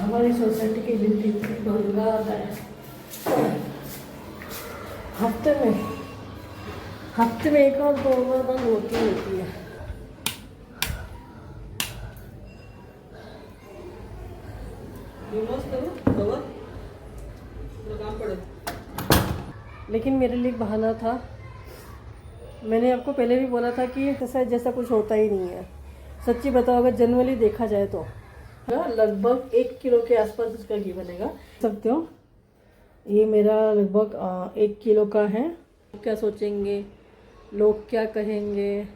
हमारी सोसाइटी की बिल्ली भंगा आता है। हफ्ते में एक और दो बार बंद होती है। लेकिन मेरे लिए एक बहाना था। मैंने आपको पहले भी बोला था कि एक्सरसाइज जैसा कुछ होता ही नहीं है। सच्ची बताओ, अगर जनरली देखा जाए तो लगभग 1 किलो के आसपास इसका घी बनेगा। सकते हो, ये मेरा लगभग 1 किलो का है। क्या सोचेंगे लोग, क्या कहेंगे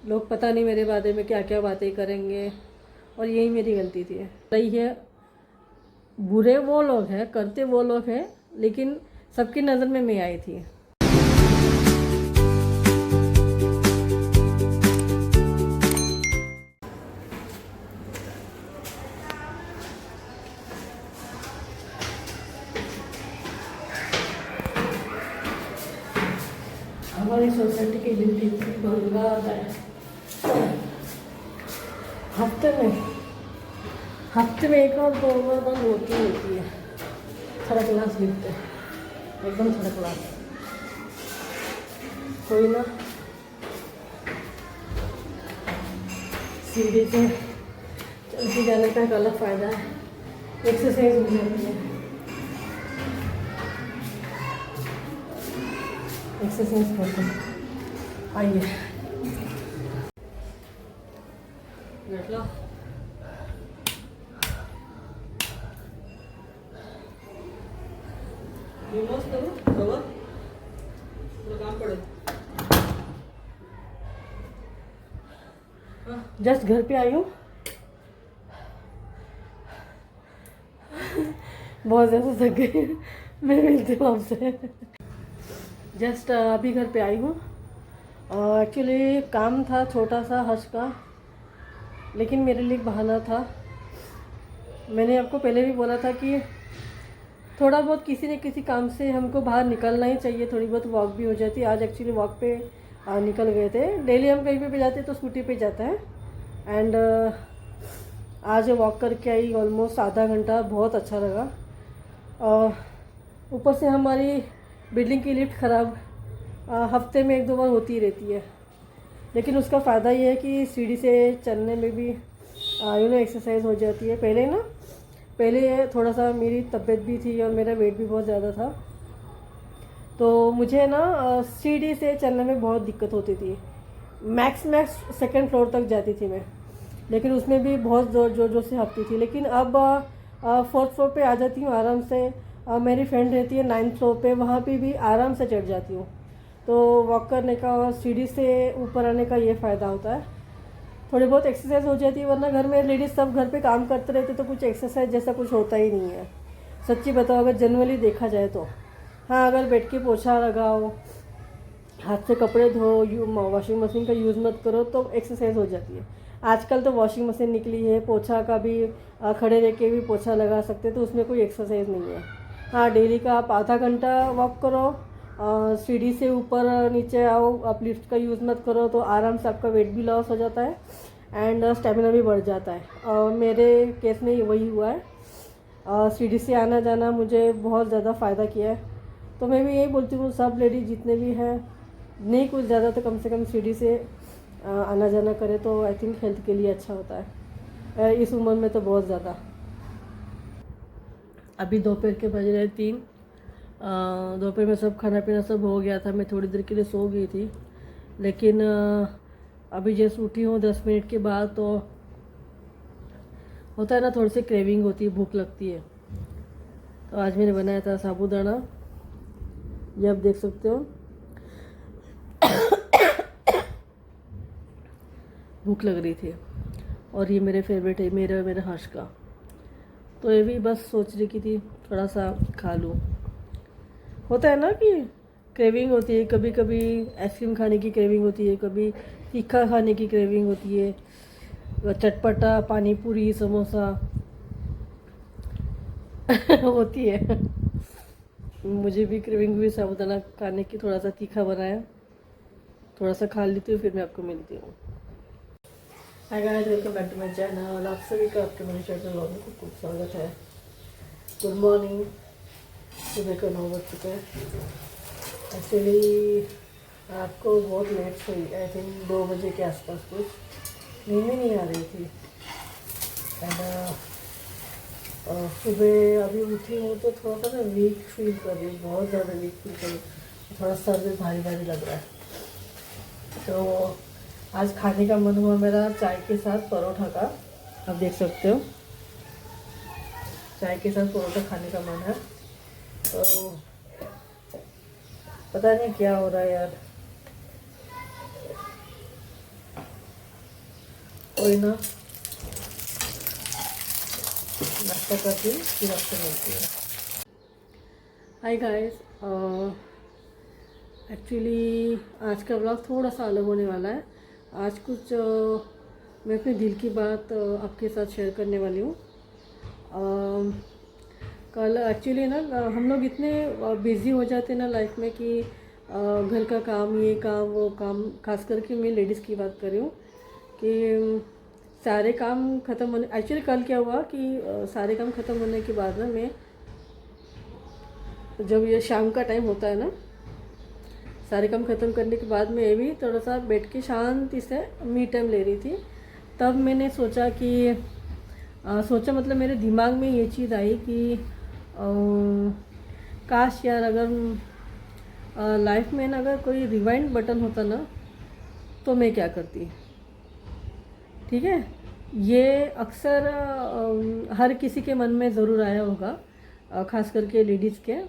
लोग, पता नहीं मेरे बारे में क्या क्या बातें करेंगे। और यही मेरी गलती थी। सही है, बुरे वो लोग हैं, करते वो लोग हैं, लेकिन सबकी नज़र में मैं आई थी। हमारी सोसाइटी की बिल्ली भंगा आता है। हफ्ते में एक और दो बार बंद होती है। थर्ड क्लास गिफ्ट है, एकदम थर्ड क्लास। कोई ना, सीढ़ी से चल के जाने का एक अलग फ़ायदा है, एक्सरसाइज हो जाती है। एक्सरसाइज करते हैं, आइए बैठ लो। जस्ट घर पे आई हूँ, बहुत ज़्यादा थक गई। मैं मिलती हूँ आपसे। जस्ट अभी घर पे आई हूँ। एक्चुअली काम था छोटा सा हर्ष का, लेकिन मेरे लिए एक बहाना था। मैंने आपको पहले भी बोला था कि थोड़ा बहुत किसी न किसी काम से हमको बाहर निकलना ही चाहिए, थोड़ी बहुत वॉक भी हो जाती है। आज एक्चुअली वॉक पे निकल गए थे। डेली हम कहीं पे जाते तो स्कूटी पे जाता है, एंड आज वॉक करके आई ऑलमोस्ट आधा घंटा, बहुत अच्छा लगा। ऊपर से हमारी बिल्डिंग की लिफ्ट ख़राब हफ्ते में एक दो बार होती रहती है, लेकिन उसका फ़ायदा ये है कि सीढ़ी से चलने में भी एक्सरसाइज हो जाती है। पहले थोड़ा सा मेरी तबीयत भी थी और मेरा वेट भी बहुत ज़्यादा था, तो मुझे ना सीढ़ी से चलने में बहुत दिक्कत होती थी। मैक्स सेकंड फ्लोर तक जाती थी मैं, लेकिन उसमें भी बहुत जोर से हाँफती थी। लेकिन अब 4th फ्लोर पे आ जाती हूँ आराम से। मेरी फ्रेंड रहती है 9th फ्लोर पे, वहाँ पे भी आराम से चढ़ जाती हूँ। तो वॉक करने का और सीढ़ी से ऊपर आने का ये फ़ायदा होता है, थोड़ी बहुत एक्सरसाइज हो जाती है। वरना घर में लेडीज़ सब घर पे काम करते रहते तो कुछ एक्सरसाइज जैसा कुछ होता ही नहीं है। सच्ची बताओ, अगर जनरली देखा जाए तो हाँ, अगर बैठ के पोछा लगाओ, हाथ से कपड़े धो, वॉशिंग मशीन का यूज़ मत करो तो एक्सरसाइज हो जाती है। आजकल तो वॉशिंग मशीन निकली है, पोछा का भी खड़े रह के भी पोछा लगा सकते, तो उसमें कोई एक्सरसाइज नहीं है। हाँ, डेली का आप आधा घंटा वॉक करो, सीढ़ी से ऊपर नीचे आओ, आप लिफ्ट का यूज़ मत करो, तो आराम से आपका वेट भी लॉस हो जाता है एंड स्टेमिना भी बढ़ जाता है। मेरे केस में वही हुआ है। सीढ़ी से आना जाना मुझे बहुत ज़्यादा फ़ायदा किया है। तो मैं भी यही बोलती हूँ, सब लेडीज जितने भी हैं, नहीं कुछ ज़्यादा तो कम से कम सीढ़ी से आना जाना करे तो आई थिंक हेल्थ के लिए अच्छा होता है। इस उम्र में तो बहुत ज़्यादा। अभी दोपहर के बज रहे 3। दोपहर में सब खाना पीना सब हो गया था। मैं थोड़ी देर के लिए सो गई थी, लेकिन अभी जैसे उठी हूँ 10 मिनट के बाद, तो होता है ना, थोड़ी सी क्रेविंग होती है, भूख लगती है। तो आज मैंने बनाया था साबूदाना, ये आप देख सकते हो। भूख लग रही थी और ये मेरे फेवरेट है, मेरे हर्ष का। तो ये भी बस सोच रही थी थोड़ा सा खा लूँ। होता है ना कि क्रेविंग होती है, कभी कभी आइसक्रीम खाने की क्रेविंग होती है, कभी तीखा खाने की क्रेविंग होती है, चटपटा, पानी पूरी, समोसा होती है। मुझे भी क्रेविंग हुई साबूदाना खाने की, थोड़ा सा तीखा बनाया, थोड़ा सा खा लेती हूँ, फिर मैं आपको मिलती हूँ। Hi guys, welcome back to my channel. आप सभी का आपके मेरे चैनल व्लॉग में खूब खूब स्वागत है। Good morning. सुबह को 9 बज चुके हैं। एक्चुअली आपको बहुत लेट सोई, आई थिंक 2 बजे के आसपास कुछ नींद ही नहीं आ रही थी। एंड सुबह अभी उठी हूँ तो थोड़ा सा ना वीक फील कर रही हूँ, बहुत ज़्यादा वीक फील कर रही हूँ। थोड़ा सर भी भारी भारी लग रहा है। तो आज खाने का मन हुआ मेरा चाय के साथ परोठा का। आप देख सकते हो, चाय के साथ परोठा खाने का मन है। तो पता नहीं क्या हो रहा है यार। कोई ना, नाश्ता करती हूँ फिर आपसे मिलती है। हाय गाइस, एक्चुअली आज का ब्लॉग थोड़ा सा अलग होने वाला है। आज कुछ मैं अपने दिल की बात आपके साथ शेयर करने वाली हूँ। कल एक्चुअली ना हम लोग इतने बिज़ी हो जाते हैं ना लाइफ में कि घर का काम, ये काम, वो काम, खास करके मैं लेडीज़ की बात कर रही हूँ कि सारे काम ख़त्म होने, एक्चुअली कल क्या हुआ कि सारे काम ख़त्म होने के बाद ना मैं, जब ये शाम का टाइम होता है ना, सारे काम ख़त्म करने के बाद मैं भी थोड़ा सा बैठ के शांति से मी टाइम ले रही थी। तब मैंने सोचा कि मतलब मेरे दिमाग में ये चीज़ आई कि काश यार अगर लाइफ में ना अगर कोई रिवाइंड बटन होता ना तो मैं क्या करती। ठीक है, ये अक्सर हर किसी के मन में ज़रूर आया होगा, ख़ास करके लेडीज़ के।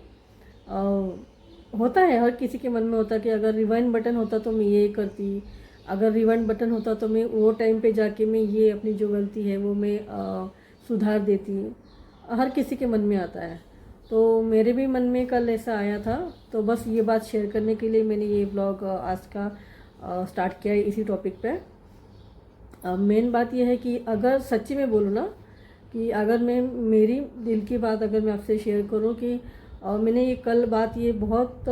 होता है, हर किसी के मन में होता कि अगर रिवाइंड बटन होता तो मैं ये करती, अगर रिवाइंड बटन होता तो मैं वो टाइम पे जाके मैं ये अपनी जो गलती है वो मैं सुधार देती। हर किसी के मन में आता है। तो मेरे भी मन में कल ऐसा आया था। तो बस ये बात शेयर करने के लिए मैंने ये ब्लॉग आज का स्टार्ट किया है इसी टॉपिक पे। मेन बात यह है कि अगर सच्ची में बोलूँ ना, कि अगर मैं मेरी दिल की बात अगर मैं आपसे शेयर करूँ कि मैंने ये कल बात ये बहुत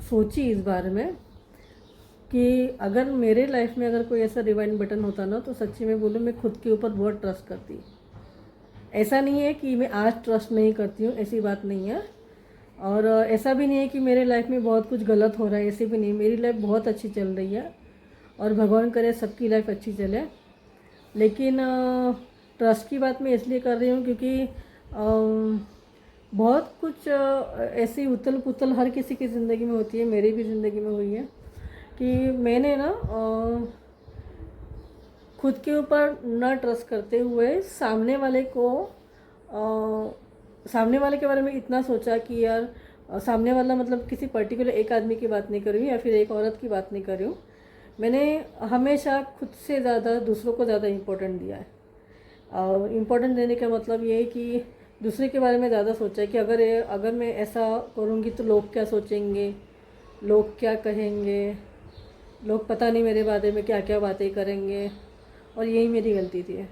सोची इस बारे में कि अगर मेरे लाइफ में अगर कोई ऐसा रिवाइंड बटन होता ना तो सच्ची में बोलूँ मैं खुद के ऊपर बहुत ट्रस्ट करती। ऐसा नहीं है कि मैं आज ट्रस्ट नहीं करती हूँ, ऐसी बात नहीं है। और ऐसा भी नहीं है कि मेरे लाइफ में बहुत कुछ गलत हो रहा है, ऐसे भी नहीं। मेरी लाइफ बहुत अच्छी चल रही है और भगवान करे सबकी लाइफ अच्छी चले। लेकिन ट्रस्ट की बात मैं इसलिए कर रही हूँ क्योंकि बहुत कुछ ऐसी उथल पुथल हर किसी की ज़िंदगी में होती है, मेरी भी ज़िंदगी में हुई है कि मैंने ना खुद के ऊपर ना ट्रस्ट करते हुए सामने वाले को सामने वाले के बारे में इतना सोचा कि यार सामने वाला, मतलब किसी पर्टिकुलर एक आदमी की बात नहीं कर रही हूँ या फिर एक औरत की बात नहीं कर रही हूँ। मैंने हमेशा खुद से ज़्यादा दूसरों को ज़्यादा इम्पोर्टेंट दिया है। और इम्पोर्टेंट देने का मतलब ये है कि दूसरे के बारे में ज़्यादा सोचा है कि अगर मैं ऐसा करूँगी तो लोग क्या सोचेंगे, लोग क्या कहेंगे, लोग पता नहीं मेरे बारे में क्या क्या बातें करेंगे। और यही मेरी गलती थी,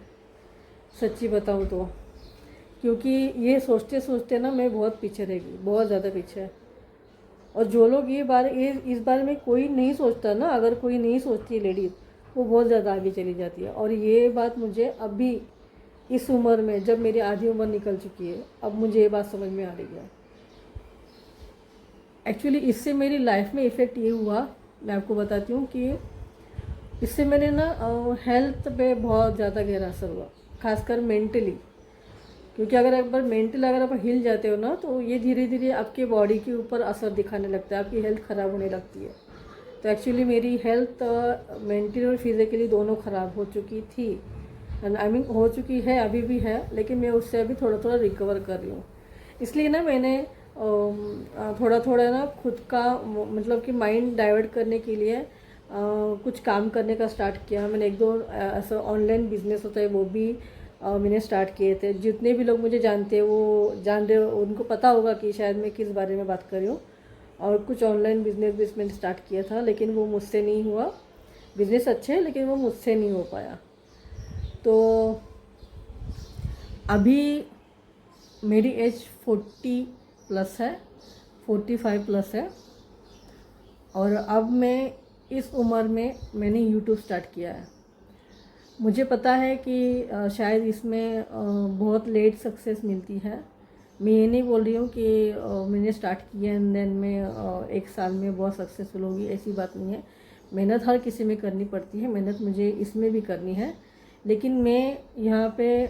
सच्ची बताऊँ तो। क्योंकि ये सोचते सोचते ना मैं बहुत पीछे रह गई, बहुत ज़्यादा पीछे। और जो लोग ये इस बारे में कोई नहीं सोचता ना, अगर कोई नहीं सोचती लेडीज़, वो बहुत ज़्यादा आगे चली जाती है। और ये बात मुझे अभी इस उम्र में, जब मेरी आधी उम्र निकल चुकी है, अब मुझे ये बात समझ में आ रही है। एक्चुअली इससे मेरी लाइफ में इफ़ेक्ट ये हुआ, मैं आपको बताती हूँ कि इससे मेरे ना हेल्थ पे बहुत ज़्यादा गहरा असर हुआ, खासकर मेंटली। क्योंकि अगर एक बार मेंटल अगर आप हिल जाते हो ना तो ये धीरे धीरे आपके बॉडी के ऊपर असर दिखाने लगता है, आपकी हेल्थ ख़राब होने लगती है। तो एक्चुअली मेरी हेल्थ मेंटली और फिज़िकली दोनों ख़राब हो चुकी थी। आई मीन हो चुकी है, अभी भी है, लेकिन मैं उससे अभी थोड़ा थोड़ा रिकवर कर रही हूँ। इसलिए ना मैंने थोड़ा थोड़ा ना खुद का, मतलब कि माइंड डाइवर्ट करने के लिए कुछ काम करने का स्टार्ट किया। मैंने एक दो ऐसा ऑनलाइन बिजनेस होता है वो भी मैंने स्टार्ट किए थे। जितने भी लोग मुझे जानते हैं वो जान रहे हो, उनको पता होगा कि शायद मैं किस बारे में बात कर रही हूँ। और कुछ ऑनलाइन बिजनेस भी मैंने स्टार्ट किया था, लेकिन वो मुझसे नहीं हुआ। बिज़नेस अच्छे हैं लेकिन वो मुझसे नहीं हो पाया। तो अभी मेरी एज 40 प्लस है, 45 प्लस है। और अब मैं इस उम्र में मैंने यूट्यूब स्टार्ट किया है। मुझे पता है कि शायद इसमें बहुत लेट सक्सेस मिलती है। मैं ये नहीं बोल रही हूँ कि मैंने स्टार्ट किया एंड देन मैं 1 साल में बहुत सक्सेसफुल होगी, ऐसी बात नहीं है। मेहनत हर किसी में करनी पड़ती है, मेहनत मुझे इसमें भी करनी है। लेकिन मैं यहाँ पे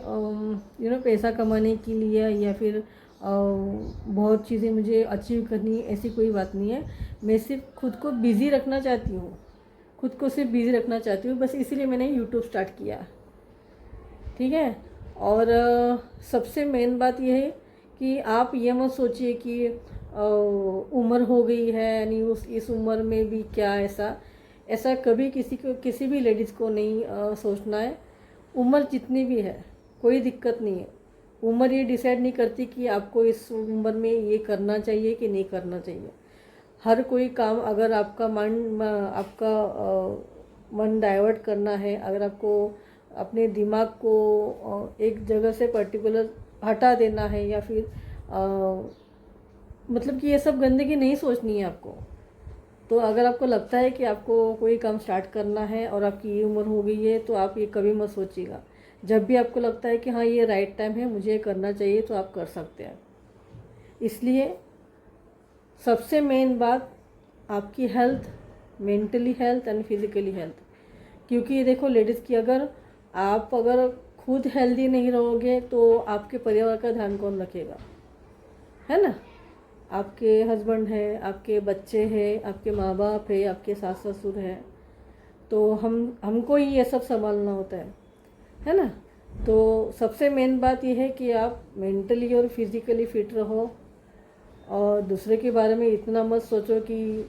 पैसा कमाने के लिए या फिर बहुत चीज़ें मुझे अचीव करनी, ऐसी कोई बात नहीं है। मैं सिर्फ खुद को बिज़ी रखना चाहती हूँ, खुद को सिर्फ बिज़ी रखना चाहती हूँ, बस इसीलिए मैंने यूट्यूब स्टार्ट किया। ठीक है। और सबसे मेन बात यह है कि आप ये मत सोचिए कि उम्र हो गई है यानी उस इस उम्र में भी क्या ऐसा कभी किसी भी लेडीज़ को नहीं सोचना है। उम्र जितनी भी है कोई दिक्कत नहीं है। उम्र ये डिसाइड नहीं करती कि आपको इस उम्र में ये करना चाहिए कि नहीं करना चाहिए। हर कोई काम अगर आपका मन डाइवर्ट करना है, अगर आपको अपने दिमाग को एक जगह से पर्टिकुलर हटा देना है या फिर मतलब कि ये सब गंदगी नहीं सोचनी है आपको, तो अगर आपको लगता है कि आपको कोई काम स्टार्ट करना है और आपकी ये उम्र हो गई है, तो आप ये कभी मत सोचिएगा। जब भी आपको लगता है कि हाँ ये राइट टाइम है, मुझे ये करना चाहिए, तो आप कर सकते हैं। इसलिए सबसे मेन बात आपकी health, mentally health and physically health. क्योंकि देखो लेडीज़ की अगर खुद हेल्दी नहीं रहोगे तो आपके परिवार का ध्यान कौन रखेगा, है ना। आपके हस्बैंड है, आपके बच्चे हैं, आपके माँ बाप है, आपके सास ससुर हैं, तो हमको ही ये सब संभालना होता है ना। तो सबसे मेन बात यह है कि आप मेंटली और फिज़िकली फिट रहो और दूसरे के बारे में इतना मत सोचो कि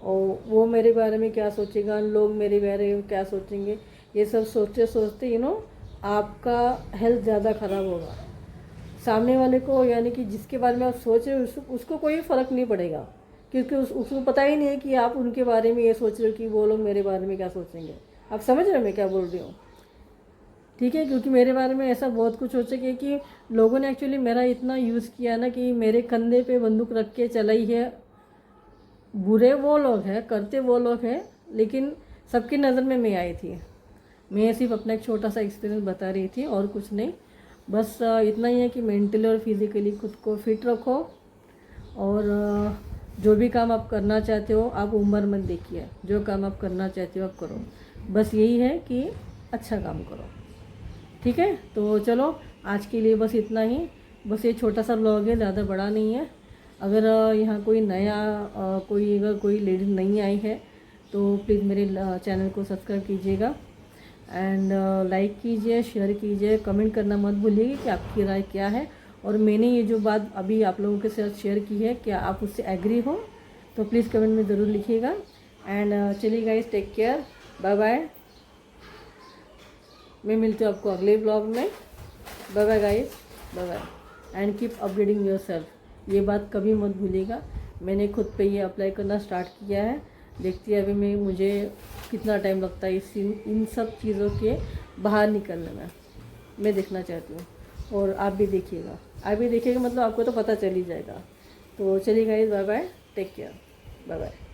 वो मेरे बारे में क्या सोचेगा, लोग मेरे बारे में क्या सोचेंगे। ये सब सोचते सोचते आपका हेल्थ ज़्यादा ख़राब होगा। सामने वाले को यानी कि जिसके बारे में आप सोच रहे हो उसको कोई फ़र्क नहीं पड़ेगा, क्योंकि उसको पता ही नहीं है कि आप उनके बारे में ये सोच रहे हो कि वो लोग मेरे बारे में क्या सोचेंगे। आप समझ रहे हो मैं क्या बोल रही हूँ, ठीक है। क्योंकि मेरे बारे में ऐसा बहुत कुछ हो सके कि लोगों ने एक्चुअली मेरा इतना यूज़ किया ना कि मेरे कंधे पे बंदूक रख के चलाई है। बुरे वो लोग हैं, करते वो लोग हैं, लेकिन सबकी नज़र में मैं आई थी। मैं सिर्फ अपना एक छोटा सा एक्सपीरियंस बता रही थी और कुछ नहीं। बस इतना ही है कि मेंटली और फिज़िकली खुद को फिट रखो और जो भी काम आप करना चाहते हो आप उम्र मत देखिए, जो काम आप करना चाहते हो आप करो। बस यही है कि अच्छा काम करो, ठीक है। तो चलो आज के लिए बस इतना ही, बस ये छोटा सा व्लॉग है, ज़्यादा बड़ा नहीं है। अगर यहाँ कोई नया अगर कोई लेडीज नहीं आई है तो प्लीज़ मेरे चैनल को सब्सक्राइब कीजिएगा एंड लाइक कीजिए, शेयर कीजिए, कमेंट करना मत भूलिएगा कि आपकी राय क्या है। और मैंने ये जो बात अभी आप लोगों के साथ शेयर की है, क्या आप उससे एग्री हो, तो प्लीज़ कमेंट में ज़रूर लिखिएगा। एंड चलिए guys, take care, bye bye. मैं मिलती हूँ आपको अगले ब्लॉग में। Bye bye guys, bye bye and keep upgrading yourself. ये बात कभी मत भूलिएगा। मैंने खुद पे ये अप्लाई करना स्टार्ट किया है, देखती है अभी मुझे कितना टाइम लगता है इन सब चीज़ों के बाहर निकलने में। मैं देखना चाहती हूँ और आप भी देखिएगा, मतलब आपको तो पता चल ही जाएगा। तो चलिए guys, bye bye, take care, bye bye.